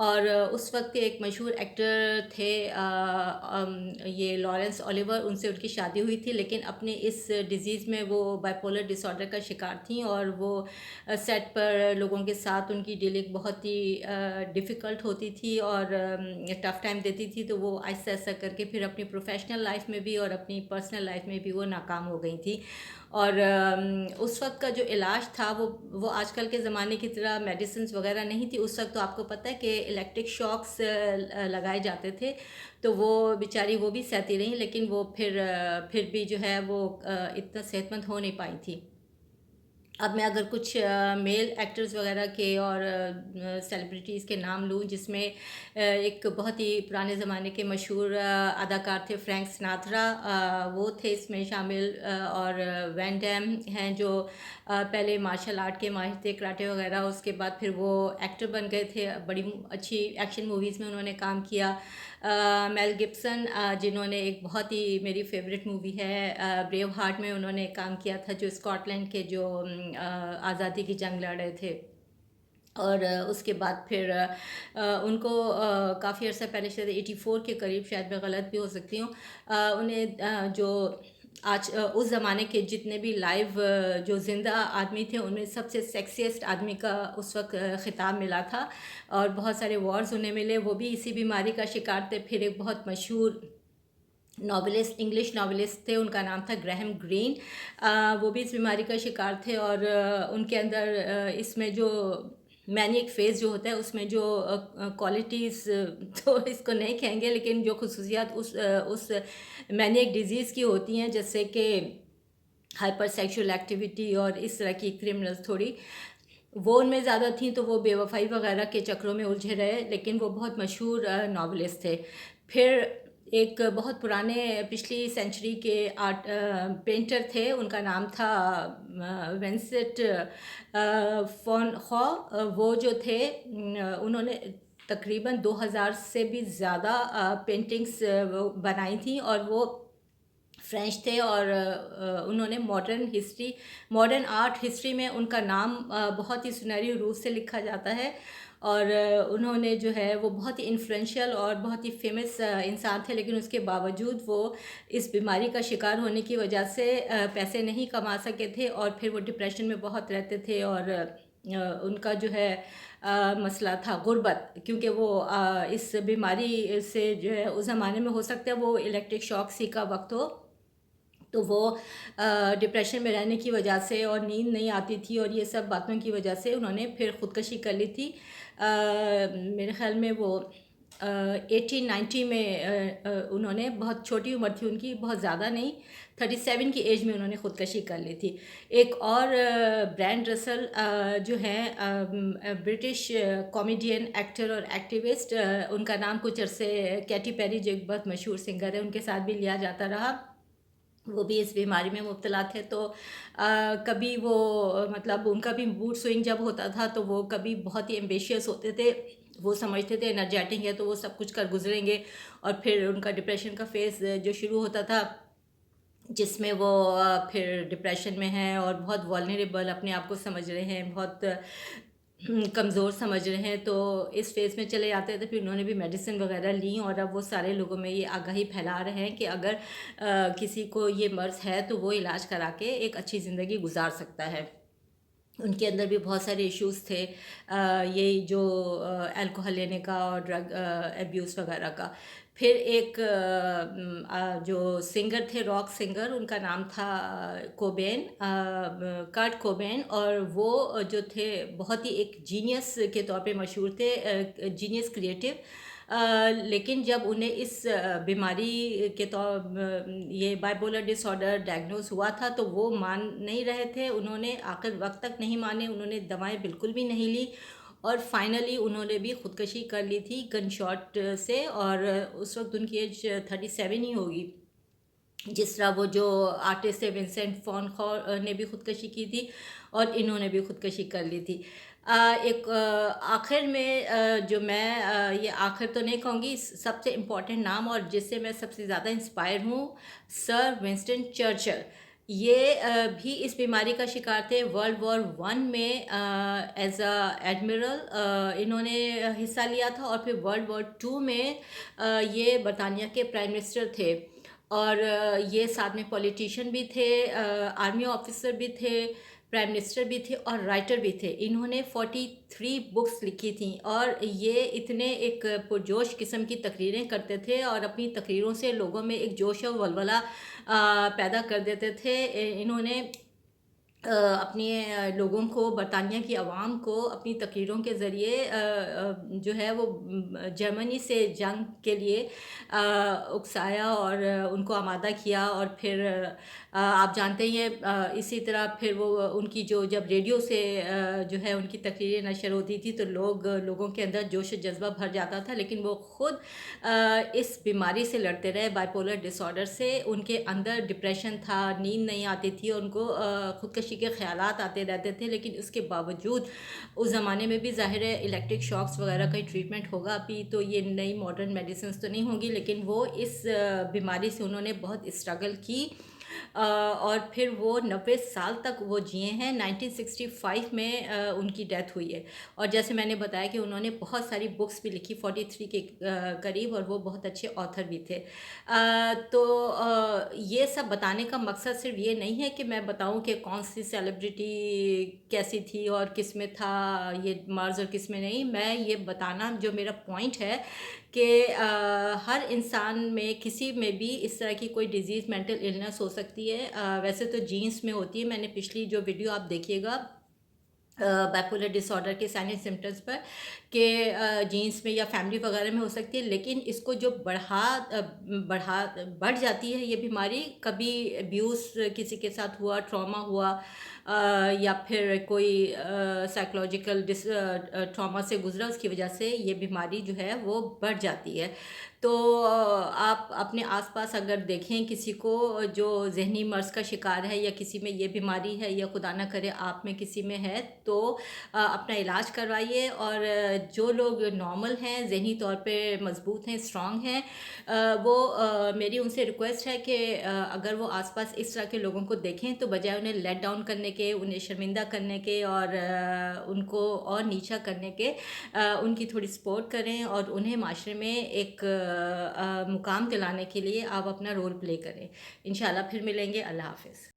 اور اس وقت ایک مشہور ایکٹر تھے یہ لارنس اولیور، ان سے ان کی شادی ہوئی تھی، لیکن اپنے اس ڈیزیز میں وہ بائیپولر ڈس آرڈر کا شکار تھیں، اور وہ سیٹ پر لوگوں کے ساتھ ان کی ڈیلنگ بہت ہی ڈیفیکلٹ ہوتی تھی اور ٹف ٹائم دیتی تھی، تو وہ ایسا ایسا کر کے پھر اپنی پروفیشنل لائف میں بھی اور اپنی پرسنل لائف میں بھی وہ ناکام ہو گئی تھی۔ اور اس وقت کا جو علاج تھا وہ آج کل کے زمانے کی طرح میڈیسنز وغیرہ نہیں تھی، اس وقت تو آپ کو پتہ ہے کہ الیکٹرک شاکس لگائے جاتے تھے، تو وہ بیچاری وہ بھی سہتی رہیں، لیکن وہ پھر بھی جو ہے وہ اتنا صحت مند ہو نہیں پائی تھی۔ اب میں اگر کچھ میل ایکٹرز وغیرہ کے اور سیلیبریٹیز کے نام لوں، جس میں ایک بہت ہی پرانے زمانے کے مشہور اداکار تھے فرینک سناترا، وہ تھے اس میں شامل، اور وین ڈیم ہیں جو پہلے مارشل آرٹ کے ماہر تھے، کراٹے وغیرہ، اس کے بعد پھر وہ ایکٹر بن گئے تھے، بڑی اچھی ایکشن موویز میں انہوں نے کام کیا۔ میل گبسن، جنہوں نے ایک بہت ہی میری فیوریٹ مووی ہے بریو ہارٹ میں انہوں نے کام کیا تھا، جو اسکاٹ لینڈ کے جو آزادی کی جنگ لڑ رہے تھے، اور اس کے بعد پھر ان کو کافی عرصہ پہلے شاید 84 کے قریب، شاید میں غلط بھی ہو سکتی ہوں، انہیں جو آج اس زمانے کے جتنے بھی لائیو جو زندہ آدمی تھے ان میں سب سے سیکسیسٹ آدمی کا اس وقت خطاب ملا تھا، اور بہت سارے ایوارڈز انہیں ملے۔ وہ بھی اسی بیماری کا شکار تھے۔ پھر ایک بہت مشہور ناولسٹ، انگلش ناولسٹ تھے، ان کا نام تھا گریہم گرین، وہ بھی اس بیماری کا شکار تھے، اور ان کے اندر اس میں جو مینیک فیز جو ہوتا ہے، اس میں جو کوالٹیز تو اس کو نہیں کہیں گے، لیکن جو خصوصیات اس مینیک ڈیزیز کی ہوتی ہیں، جیسے کہ ہائپر سیکشول ایکٹیویٹی اور اس طرح کی کرمنلز تھوڑی، وہ ان میں زیادہ تھیں، تو وہ بے وفائی وغیرہ کے چکروں میں الجھے رہے، لیکن وہ بہت مشہور ناولسٹ تھے۔ پھر ایک بہت پرانے پچھلی سینچری کے آرٹ پینٹر تھے، ان کا نام تھا وینسٹ فون خو، وہ جو تھے انہوں نے تقریباً 2000 سے بھی زیادہ پینٹنگز بنائی تھیں، اور وہ فرینچ تھے، اور انہوں نے ماڈرن آرٹ ہسٹری میں ان کا نام بہت ہی سنہری حروف سے لکھا جاتا ہے، اور انہوں نے جو ہے وہ بہت ہی انفلوئنشل اور بہت ہی فیمس انسان تھے، لیکن اس کے باوجود وہ اس بیماری کا شکار ہونے کی وجہ سے پیسے نہیں کما سکے تھے، اور پھر وہ ڈپریشن میں بہت رہتے تھے، اور ان کا جو ہے مسئلہ تھا غربت، کیونکہ وہ اس بیماری سے جو ہے اس زمانے میں ہو سکتا ہے وہ الیکٹرک شاک سی کا وقت ہو، تو وہ ڈپریشن میں رہنے کی وجہ سے اور نیند نہیں آتی تھی اور یہ سب باتوں کی وجہ سے انہوں نے پھر خودکشی کر لی تھی۔ میرے خیال میں وہ 1890 میں انہوں نے، بہت چھوٹی عمر تھی ان کی، بہت زیادہ نہیں، 37 کی ایج میں انہوں نے خودکشی کر لی تھی۔ ایک اور برینڈ رسل جو ہیں برٹش کامیڈین، ایکٹر اور ایکٹیوسٹ، ان کا نام کچھ عرصے کیٹی پیری جو ایک بہت مشہور سنگر ہے ان کے ساتھ بھی لیا جاتا رہا، وہ بھی اس بیماری میں مبتلا تھے۔ تو کبھی وہ مطلب ان کا بھی موڈ سوئنگ جب ہوتا تھا تو وہ کبھی بہت ہی ایمبیشیس ہوتے تھے، وہ سمجھتے تھے انرجیٹک ہے تو وہ سب کچھ کر گزریں گے، اور پھر ان کا ڈپریشن کا فیز جو شروع ہوتا تھا، جس میں وہ پھر ڈپریشن میں ہیں اور بہت والنریبل اپنے آپ کو سمجھ رہے ہیں، بہت کمزور سمجھ رہے ہیں، تو اس فیز میں چلے جاتے تھے۔ پھر انہوں نے بھی میڈیسن وغیرہ لیں، اور اب وہ سارے لوگوں میں یہ آگاہی پھیلا رہے ہیں کہ اگر کسی کو یہ مرض ہے تو وہ علاج کرا کے ایک اچھی زندگی گزار سکتا ہے۔ ان کے اندر بھی بہت سارے ایشوز تھے، یہ جو الکوہل لینے کا اور ڈرگ ایبیوز وغیرہ کا۔ پھر ایک جو سنگر تھے، راک سنگر، ان کا نام تھا کوبین، کارٹ کوبین، اور وہ جو تھے بہت ہی ایک جینیس کے طور پہ مشہور تھے، جینیس کریٹو، لیکن جب انہیں اس بیماری کے یہ بائیپولر ڈس آرڈر ڈائگنوز ہوا تھا تو وہ مان نہیں رہے تھے، انہوں نے آخر وقت تک نہیں مانے، انہوں نے دوائیں بالکل بھی نہیں لی، اور فائنلی انہوں نے بھی خودکشی کر لی تھی گن شاٹ سے، اور اس وقت ان کی ایج 37 ہی ہوگی۔ جس طرح وہ جو آرٹسٹ ہے ونسنٹ فون خور نے بھی خودکشی کی تھی، اور انہوں نے بھی خودکشی کر لی تھی۔ ایک آخر میں جو میں یہ آخر تو نہیں کہوں گی، سب سے امپورٹنٹ نام اور جس سے میں سب سے زیادہ انسپائر ہوں، سر ونسٹن چرچل۔ یہ بھی اس بیماری کا شکار تھے۔ ورلڈ وار ون میں ایز اے ایڈمرل انہوں نے حصہ لیا تھا، اور پھر ورلڈ وار ٹو میں یہ برطانیہ کے پرائم منسٹر تھے، اور یہ ساتھ میں پولیٹیشین بھی تھے، آرمی آفیسر بھی تھے، پرائم منسٹر بھی تھے اور رائٹر بھی تھے۔ انہوں نے 43 بکس لکھی تھیں، اور یہ اتنے ایک پرجوش قسم کی تقریریں کرتے تھے، اور اپنی تقریروں سے لوگوں میں ایک جوش و ولولہ پیدا کر دیتے تھے۔ انہوں نے اپنے لوگوں کو، برطانیہ کی عوام کو اپنی تقریروں کے ذریعے جو ہے وہ جرمنی سے جنگ کے لیے اکسایا اور ان کو آمادہ کیا، اور پھر آپ جانتے ہیں اسی طرح پھر وہ ان کی جب ریڈیو سے جو ہے ان کی تقریریں نشر ہوتی تھی تو لوگوں کے اندر جوش و جذبہ بھر جاتا تھا، لیکن وہ خود اس بیماری سے لڑتے رہے، بائی پولر ڈس آرڈر سے۔ ان کے اندر ڈپریشن تھا، نیند نہیں آتی تھی، ان کو خودکشی کے خیالات آتے رہتے تھے، لیکن اس کے باوجود اس زمانے میں بھی ظاہر ہے الیکٹرک شاکس وغیرہ کا ٹریٹمنٹ ہوگا ابھی تو، یہ نئی ماڈرن میڈیسنس تو نہیں ہوں گی، لیکن وہ اس بیماری سے انہوں نے بہت اسٹرگل کی، اور پھر وہ 90 سال تک وہ جیے ہیں۔ 1965 میں ان کی ڈیتھ ہوئی ہے، اور جیسے میں نے بتایا کہ انہوں نے بہت ساری بکس بھی لکھی، 43 کے قریب، اور وہ بہت اچھے آتھر بھی تھے۔ تو یہ سب بتانے کا مقصد صرف یہ نہیں ہے کہ میں بتاؤں کہ کون سی سیلیبریٹی کیسی تھی اور کس میں تھا یہ مرض اور کس میں نہیں۔ میں یہ بتانا جو میرا پوائنٹ ہے کہ ہر انسان میں کسی میں بھی اس طرح کی کوئی ڈیزیز، مینٹل النس ہو سکتی ہے۔ ویسے تو جینس میں ہوتی ہے، میں نے پچھلی جو ویڈیو آپ دیکھیے گا بائپولر ڈس آرڈر کے سائن اینڈ سمپٹمس پر، کہ جینس میں یا فیملی وغیرہ میں ہو سکتی ہے، لیکن اس کو جو بڑھ جاتی ہے یہ بیماری، کبھی ابیوز کسی کے ساتھ ہوا، ٹراما ہوا، یا پھر کوئی سائیکولوجیکل ٹراما سے گزرا، اس کی وجہ سے یہ بیماری جو ہے وہ بڑھ جاتی ہے۔ تو آپ اپنے آس پاس اگر دیکھیں کسی کو جو ذہنی مرض کا شکار ہے، یا کسی میں یہ بیماری ہے، یا خدا نہ کرے آپ میں کسی میں ہے، تو اپنا علاج کروائیے۔ اور جو لوگ نارمل ہیں، ذہنی طور پہ مضبوط ہیں، اسٹرانگ ہیں، وہ میری ان سے ریکویسٹ ہے کہ اگر وہ آس پاس اس طرح کے لوگوں کو دیکھیں تو بجائے انہیں لیٹ ڈاؤن کرنے کے، انہیں شرمندہ کرنے کے، اور ان کو اور نیچا کرنے کے، ان کی تھوڑی سپورٹ کریں، اور انہیں معاشرے میں ایک مقام دلانے کے لیے آپ اپنا رول پلے کریں۔ انشاءاللہ پھر ملیں گے۔ اللہ حافظ۔